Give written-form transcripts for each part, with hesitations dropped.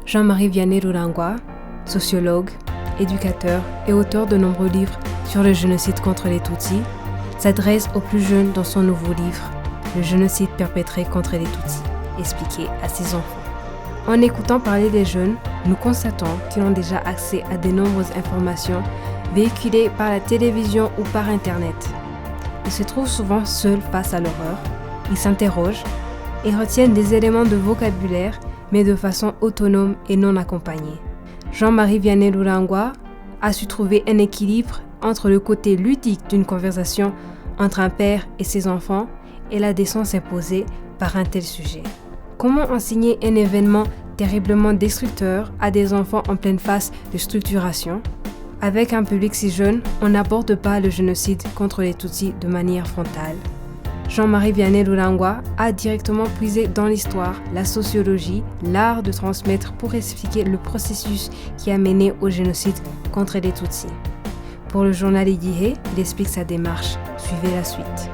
Jean-Marie Vianney Rurangwa, sociologue, éducateur et auteur de nombreux livres sur le génocide contre les Tutsis, s'adresse aux plus jeunes dans son nouveau livre « Le génocide perpétré contre les Tutsis », expliqué à ses enfants. En écoutant parler des jeunes, nous constatons qu'ils ont déjà accès à de nombreuses informations véhiculées par la télévision ou par Internet. Ils se trouvent souvent seuls face à l'horreur, ils s'interrogent et retiennent des éléments de vocabulaire mais de façon autonome et non accompagnée. Jean-Marie Vianney Rurangwa a su trouver un équilibre entre le côté ludique d'une conversation entre un père et ses enfants et la décence imposée par un tel sujet. Comment enseigner un événement terriblement destructeur à des enfants en pleine phase de structuration? Avec un public si jeune, on n'aborde pas le génocide contre les Tutsis de manière frontale. Jean-Marie Vianney Rurangwa a directement puisé dans l'histoire, la sociologie, l'art de transmettre pour expliquer le processus qui a mené au génocide contre les Tutsis. Pour le journal Igihe, il explique sa démarche. Suivez la suite.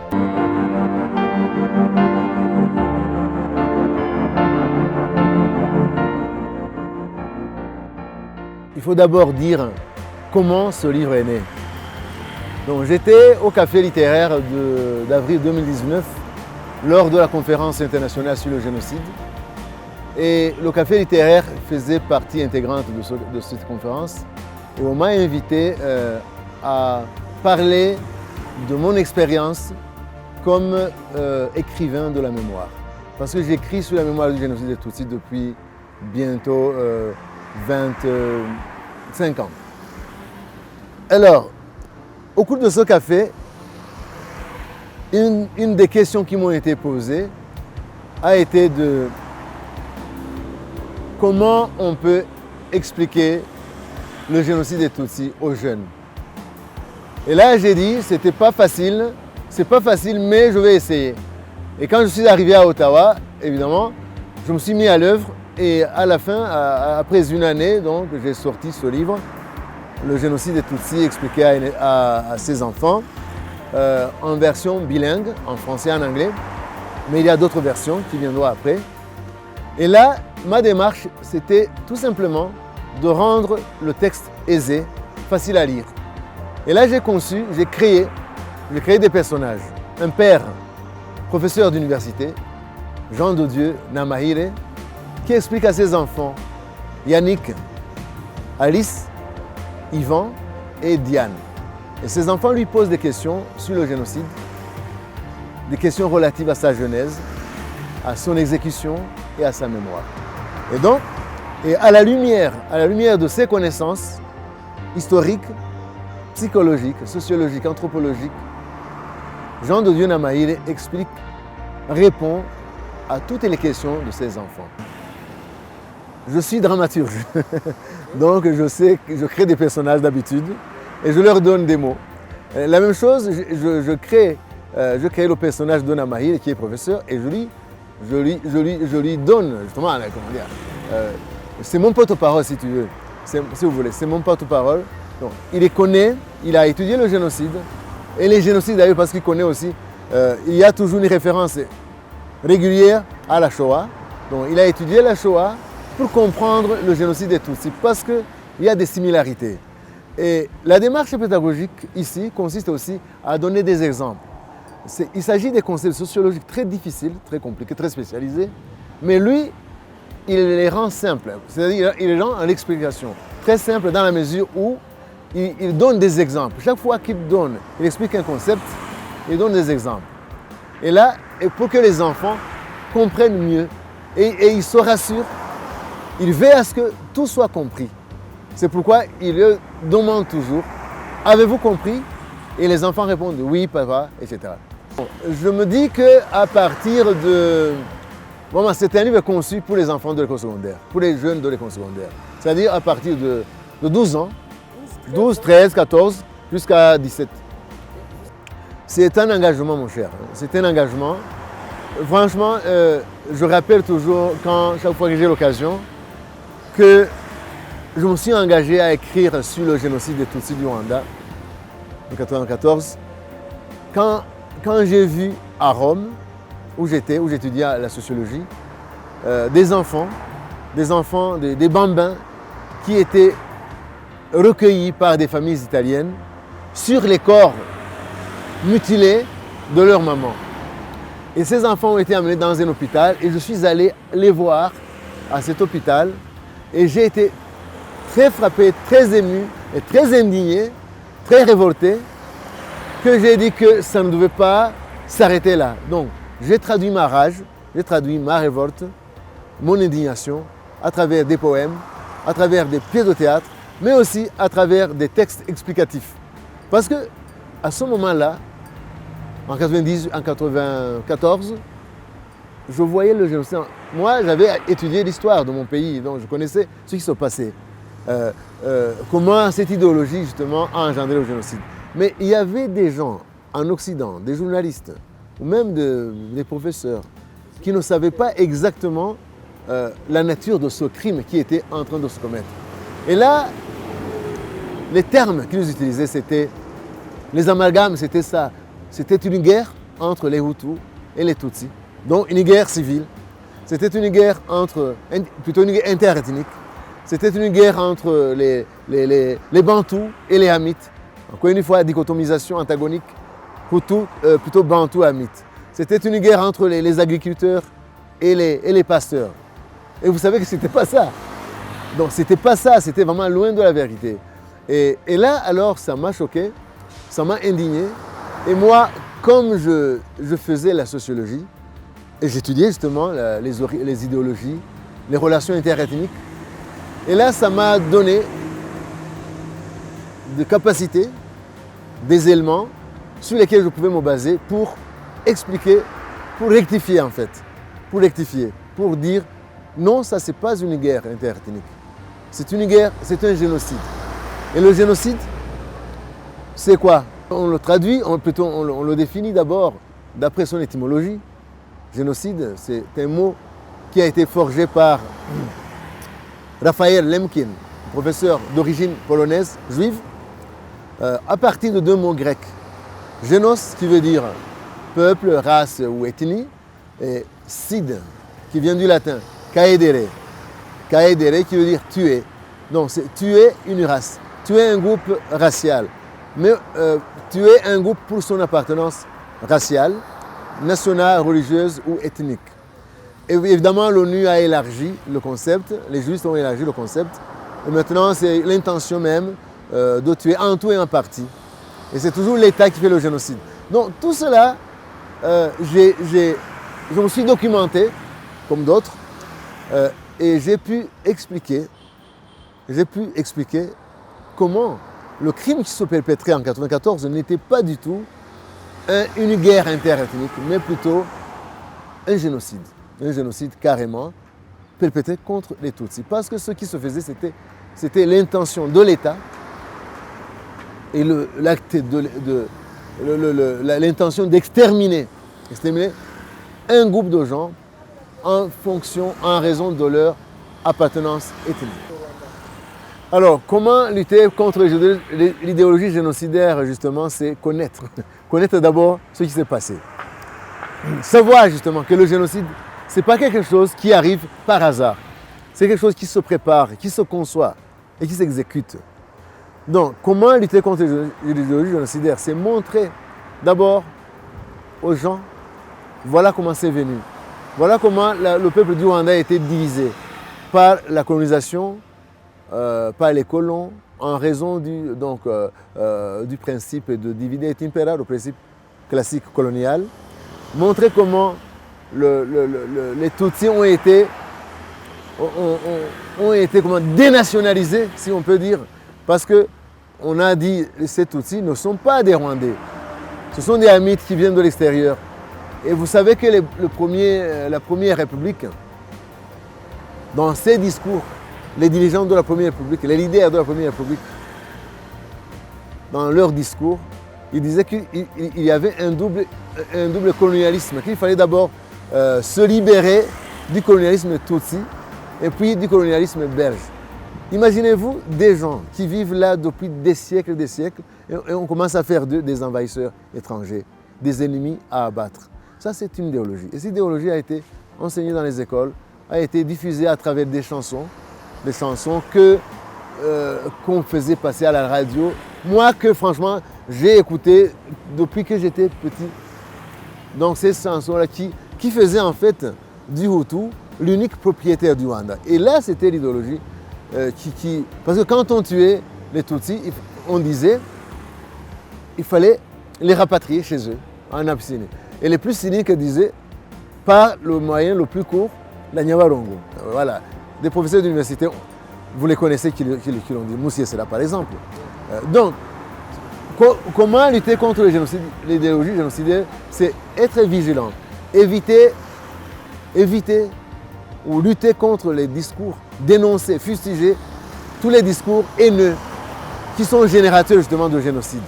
Il faut d'abord dire comment ce livre est né. Donc, j'étais au café littéraire d'avril 2019 lors de la conférence internationale sur le génocide. Et le café littéraire faisait partie intégrante de cette conférence. Et on m'a invité à parler de mon expérience comme écrivain de la mémoire. Parce que j'écris sur la mémoire du génocide des Tutsis depuis bientôt 25 ans. Alors, au cours de ce café, une des questions qui m'ont été posées a été de comment on peut expliquer le génocide des Tutsis aux jeunes. Et là, j'ai dit, c'est pas facile, mais je vais essayer. Et quand je suis arrivé à Ottawa, évidemment, je me suis mis à l'œuvre et à la fin, après une année, donc, j'ai sorti ce livre, Le génocide des Tutsis expliqué à ses enfants, en version bilingue, en français et en anglais. Mais il y a d'autres versions qui viendront après. Et là, ma démarche, c'était tout simplement de rendre le texte aisé, facile à lire. Et là, j'ai créé des personnages. Un père, professeur d'université, Jean de Dieu Namahire, qui explique à ses enfants, Yannick, Alice, Yvan et Diane. Et ses enfants lui posent des questions sur le génocide, des questions relatives à sa genèse, à son exécution et à sa mémoire. Et donc, à la lumière de ses connaissances historiques, psychologiques, sociologiques, anthropologiques, Jean de Dieu Namahire répond à toutes les questions de ses enfants. Je suis dramaturge, donc je crée des personnages d'habitude et je leur donne des mots. La même chose, je crée le personnage de Namahire qui est professeur et je lui donne, justement, comment dire, c'est mon porte-parole si tu veux, si vous voulez, c'est mon porte-parole. Donc, il les connaît, il a étudié le génocide et les génocides d'ailleurs parce qu'il connaît aussi, il y a toujours une référence régulière à la Shoah. Donc il a étudié la Shoah pour comprendre le génocide des Tutsis, parce qu'il y a des similarités. Et la démarche pédagogique ici consiste aussi à donner des exemples. Il s'agit des concepts sociologiques très difficiles, très compliqués, très spécialisés, mais lui, il les rend simples, c'est-à-dire il les rend en explication, très simple dans la mesure où il donne des exemples. Chaque fois qu'il explique un concept, il donne des exemples. Et là, pour que les enfants comprennent mieux et ils se rassurent, il veut à ce que tout soit compris. C'est pourquoi il le demande toujours, avez-vous compris? Et les enfants répondent oui, papa, etc. Je me dis qu'à partir de... Bon, c'est un livre conçu pour les enfants de l'école secondaire, pour les jeunes de l'école secondaire. C'est-à-dire à partir de 12 ans, 12, 13, 14, jusqu'à 17. C'est un engagement, mon cher. C'est un engagement. Franchement, je rappelle toujours, chaque fois que j'ai l'occasion, que je me suis engagé à écrire sur le génocide des Tutsis du Rwanda en 1994. Quand j'ai vu à Rome, où j'étudiais la sociologie, des enfants des enfants, des bambins qui étaient recueillis par des familles italiennes sur les corps mutilés de leur maman. Et ces enfants ont été amenés dans un hôpital et je suis allé les voir à cet hôpital et j'ai été très frappé, très ému et très indigné, très révolté, que j'ai dit que ça ne devait pas s'arrêter là. Donc j'ai traduit ma rage, j'ai traduit ma révolte, mon indignation à travers des poèmes, à travers des pièces de théâtre, mais aussi à travers des textes explicatifs. Parce que à ce moment-là, en 90, en 94, je voyais le génocide. Moi, j'avais étudié l'histoire de mon pays, donc je connaissais ce qui se passait. Comment cette idéologie, justement, a engendré le génocide. Mais il y avait des gens en Occident, des journalistes, ou même des professeurs, qui ne savaient pas exactement la nature de ce crime qui était en train de se commettre. Et là, les termes qu'ils utilisaient, c'était, les amalgames, c'était ça. C'était une guerre entre les Hutus et les Tutsis, donc une guerre civile. C'était une guerre plutôt une guerre interethnique. C'était une guerre entre les Bantous et les Hamites. Encore une fois, dichotomisation antagonique, Hutu, plutôt Bantou-Hamite. C'était une guerre entre les agriculteurs et les pasteurs. Et vous savez que ce n'était pas ça. Donc ce n'était pas ça, c'était vraiment loin de la vérité. Et là, alors, ça m'a choqué, ça m'a indigné. Et moi, comme je faisais la sociologie, et j'étudiais justement les idéologies, les relations interethniques, et là, ça m'a donné des capacités, des éléments sur lesquels je pouvais me baser pour expliquer, pour rectifier en fait, pour dire non, ça c'est pas une guerre interethnique, c'est une guerre, c'est un génocide. Et le génocide, c'est quoi? On le traduit, on le définit d'abord d'après son étymologie. Génocide, c'est un mot qui a été forgé par Raphaël Lemkin, professeur d'origine polonaise, juive, à partir de deux mots grecs. Génos, qui veut dire peuple, race ou ethnie, et sid, qui vient du latin, caedere. Caedere, qui veut dire tuer. Donc, c'est tuer une race, tuer un groupe racial. Mais tuer un groupe pour son appartenance raciale, nationale, religieuse ou ethnique. Et évidemment, l'ONU a élargi le concept, les juristes ont élargi le concept, et maintenant c'est l'intention même de tuer en tout et en partie. Et c'est toujours l'État qui fait le génocide. Donc tout cela, je me suis documenté, comme d'autres, et j'ai pu expliquer comment le crime qui se perpétrait en 1994 n'était pas du tout une guerre interethnique, mais plutôt un génocide. Un génocide carrément perpétré contre les Tutsis. Parce que ce qui se faisait, c'était l'intention de l'État et l'intention d'exterminer un groupe de gens en raison de leur appartenance ethnique. Alors, comment lutter contre l'idéologie génocidaire, justement, c'est connaître. Connaître d'abord ce qui s'est passé. Savoir, justement, que le génocide, ce n'est pas quelque chose qui arrive par hasard. C'est quelque chose qui se prépare, qui se conçoit et qui s'exécute. Donc, comment lutter contre l'idéologie génocidaire? C'est montrer d'abord aux gens, voilà comment c'est venu. Voilà comment le peuple du Rwanda a été divisé par la colonisation, par les colons, en raison du principe de divide et impera, le principe classique colonial. Montrer comment les Tutsis ont été comment, dénationalisés, si on peut dire, parce qu'on a dit que ces Tutsis ne sont pas des Rwandais. Ce sont des Hamites qui viennent de l'extérieur. Et vous savez que la Première République, dans ses discours, les dirigeants de la Première République, les leaders de la Première République, dans leur discours, ils disaient qu'il y avait un double colonialisme, qu'il fallait d'abord se libérer du colonialisme tutsi et puis du colonialisme belge. Imaginez-vous des gens qui vivent là depuis des siècles et on commence à faire d'eux des envahisseurs étrangers, des ennemis à abattre. Ça, c'est une idéologie. Et cette idéologie a été enseignée dans les écoles a été diffusée à travers des chansons qu'on faisait passer à la radio. Moi que franchement, j'ai écouté depuis que j'étais petit. Donc ces chansons-là qui faisaient en fait du Hutu l'unique propriétaire du Rwanda. Et là, c'était l'idéologie Parce que quand on tuait les Tutsis, on disait qu'il fallait les rapatrier chez eux, en Abyssinie. Et les plus cyniques disaient, par le moyen le plus court, la Nyabarongo. Voilà. Des professeurs d'université, vous les connaissez qui l'ont dit. Moussié, c'est là par exemple. Donc, comment lutter contre l'idéologie génocidaire? C'est être vigilant, éviter ou lutter contre les discours, dénoncer, fustiger tous les discours haineux qui sont générateurs justement de génocide.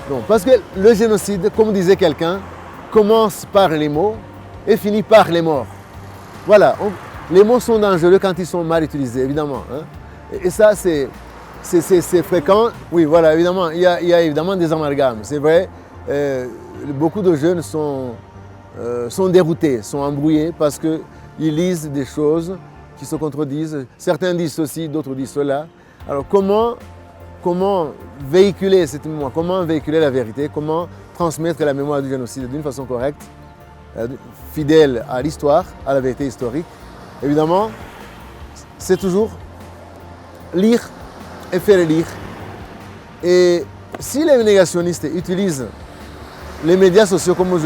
Donc, parce que le génocide, comme disait quelqu'un, commence par les mots et finit par les morts. Voilà, les mots sont dangereux quand ils sont mal utilisés, évidemment. Hein. Et ça, c'est fréquent. Oui, voilà, évidemment, il y a évidemment des amalgames. C'est vrai, beaucoup de jeunes sont déroutés, sont embrouillés parce qu'ils lisent des choses qui se contredisent. Certains disent ceci, d'autres disent cela. Alors comment véhiculer cette mémoire, comment véhiculer la vérité, comment transmettre la mémoire du génocide d'une façon correcte, fidèle à l'histoire, à la vérité historique. Évidemment, c'est toujours lire et faire lire. Et si les négationnistes utilisent les médias sociaux comme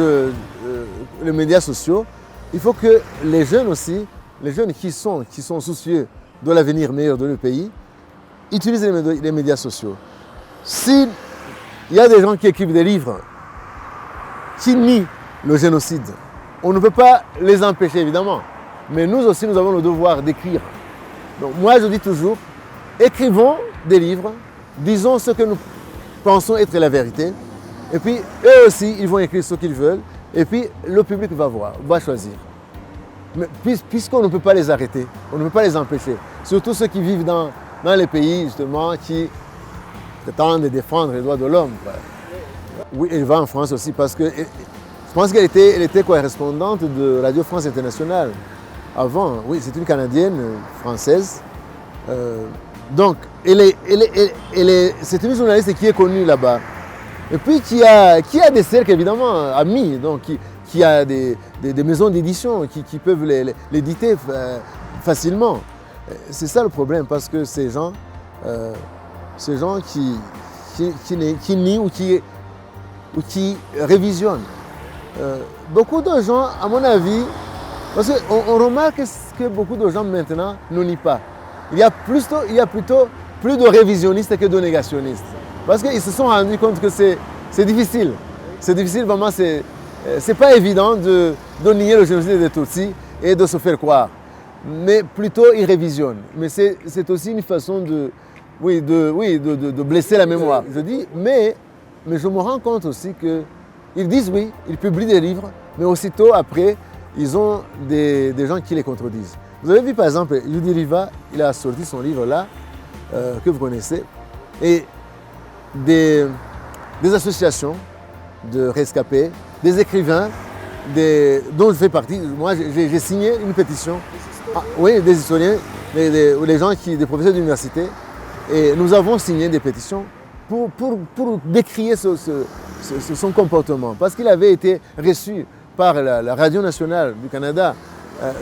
les médias sociaux, il faut que les jeunes aussi, les jeunes qui sont soucieux de l'avenir meilleur de leur pays, utilisent les médias sociaux. S'il y a des gens qui écrivent des livres qui nient le génocide, on ne peut pas les empêcher évidemment, mais nous aussi nous avons le devoir d'écrire. Donc moi je dis toujours, écrivons des livres, disons ce que nous pensons être la vérité, et puis eux aussi ils vont écrire ce qu'ils veulent, et puis le public va choisir. Mais puisqu'on ne peut pas les arrêter, on ne peut pas les empêcher, surtout ceux qui vivent dans les pays justement qui tentent de défendre les droits de l'homme. Oui, elle va en France aussi parce que je pense qu'elle était correspondante de Radio France Internationale avant. Oui, c'est une Canadienne française. Donc, c'est une journaliste qui est connue là-bas. Et puis qui a des cercles évidemment amis, donc qui a des maisons d'édition qui peuvent l'éditer facilement. C'est ça le problème, parce que ces gens qui nient ou qui révisionnent. Beaucoup de gens, à mon avis, parce qu'on remarque que beaucoup de gens maintenant ne nient pas. Il y a plutôt plus de révisionnistes que de négationnistes. Parce qu'ils se sont rendus compte que c'est difficile. C'est difficile, vraiment, c'est pas évident de nier le génocide des Tutsis et de se faire croire. Mais plutôt ils révisionnent. Mais c'est aussi une façon de blesser la mémoire. Je dis, mais je me rends compte aussi qu'ils disent oui, ils publient des livres, mais aussitôt après, ils ont des gens qui les contredisent. Vous avez vu par exemple, Yudi Riva, il a sorti son livre là, que vous connaissez, et des associations de rescapés, des écrivains, dont je fais partie. Moi, j'ai signé une pétition. Oui, des historiens, des gens des professeurs d'université. Et nous avons signé des pétitions pour décrier son comportement. Parce qu'il avait été reçu par la Radio nationale du Canada.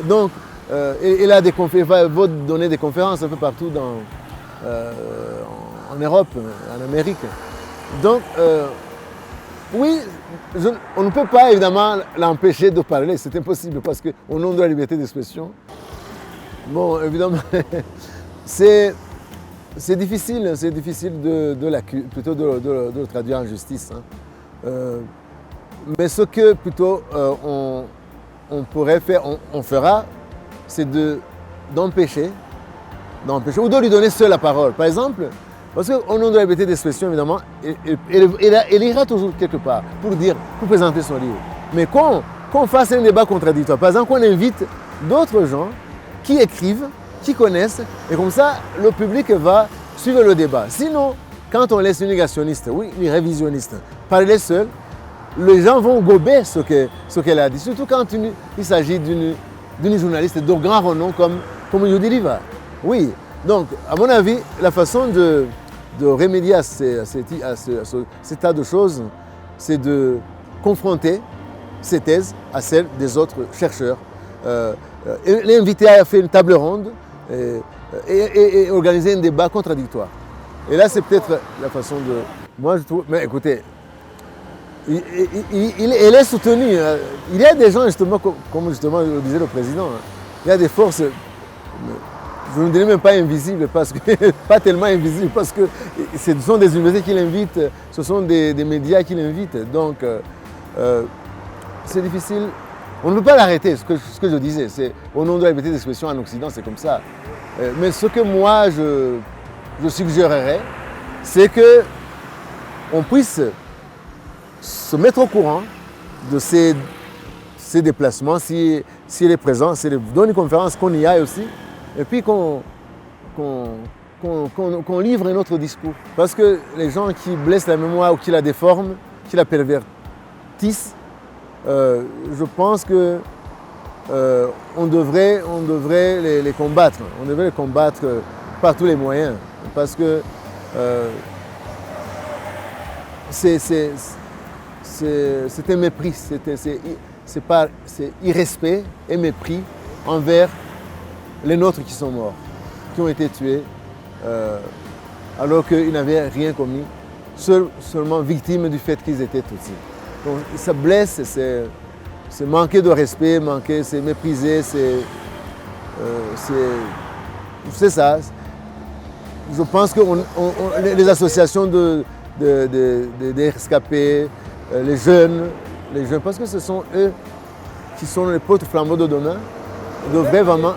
Donc, il va donner des conférences un peu partout en Europe, en Amérique. Donc, oui, on ne peut pas évidemment l'empêcher de parler, c'est impossible parce qu'au nom de la liberté d'expression, bon, évidemment, c'est difficile de le traduire en justice. Hein. Mais ce que plutôt on pourrait faire, on fera, c'est d'empêcher ou de lui donner seul la parole. Par exemple, parce qu'au nom de la liberté d'expression, évidemment, il ira toujours quelque part pour présenter son livre. Mais qu'on fasse un débat contradictoire. Par exemple, qu'on invite d'autres gens qui écrivent, qui connaissent, et comme ça, le public va suivre le débat. Sinon, quand on laisse une négationniste, oui, une révisionniste, parler seul, les gens vont gober ce qu'elle a dit. Surtout quand il s'agit d'une d'une journaliste de grand renom comme Yudi Liva. Oui, donc à mon avis, la façon de remédier à cet état de choses, c'est de confronter ces thèses à celles des autres chercheurs. L'inviter à faire une table ronde et organiser un débat contradictoire. Et là, c'est peut-être la façon de... Moi, je trouve... Mais écoutez, elle est soutenue. Il y a des gens, justement, comme justement le disait le président, il y a des forces, je ne dirais même pas invisibles, parce que, pas tellement invisibles, parce que ce sont des universités qui l'invitent, ce sont des médias qui l'invitent. Donc, c'est difficile. On ne peut pas l'arrêter, ce que je disais. C'est, au nom de la liberté d'expression en Occident, c'est comme ça. Mais ce que moi, je suggérerais, c'est qu'on puisse se mettre au courant de ces déplacements, si elle est présent, dans une conférence, qu'on y aille aussi, et puis qu'on livre un autre discours. Parce que les gens qui blessent la mémoire ou qui la déforment, qui la pervertissent, je pense que on devrait les combattre. On devrait les combattre par tous les moyens. Parce que c'est un mépris, c'est irrespect et mépris envers les nôtres qui sont morts, qui ont été tués, alors qu'ils n'avaient rien commis, seulement victimes du fait qu'ils étaient Tutsis. Donc ça blesse, c'est manquer de respect, c'est mépriser, c'est ça. Je pense que les associations des rescapés, les jeunes, parce que ce sont eux qui sont les porte-flambeaux de demain, devraient vraiment...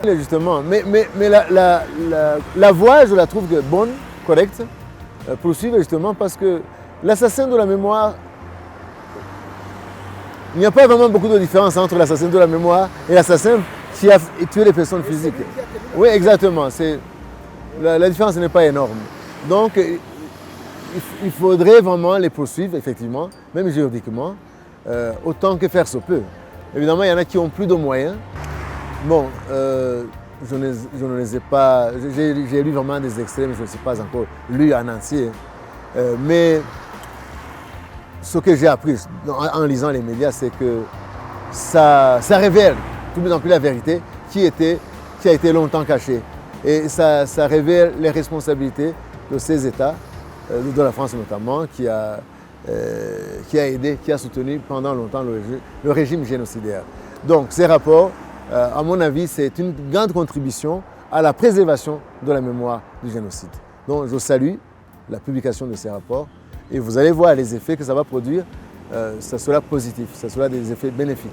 Ouais. Justement, mais la voie, je la trouve bonne, correcte, poursuivre justement parce que l'assassin de la mémoire, il n'y a pas vraiment beaucoup de différence entre l'assassin de la mémoire et l'assassin qui a tué les personnes physiques. Oui, exactement. La différence n'est pas énorme. Donc, il faudrait vraiment les poursuivre, effectivement, même juridiquement, autant que faire se peut. Évidemment, il y en a qui ont plus de moyens. Bon, je ne les ai pas... J'ai lu vraiment des extrêmes, je ne sais pas encore lu en entier. Mais ce que j'ai appris en lisant les médias, c'est que ça révèle de plus en plus la vérité qui a été longtemps cachée. Et ça révèle les responsabilités de ces États, de la France notamment, qui a aidé, qui a soutenu pendant longtemps le régime génocidaire. Donc ces rapports, à mon avis, c'est une grande contribution à la préservation de la mémoire du génocide. Donc je salue la publication de ces rapports et vous allez voir les effets que ça va produire, ça sera positif, ça sera des effets bénéfiques.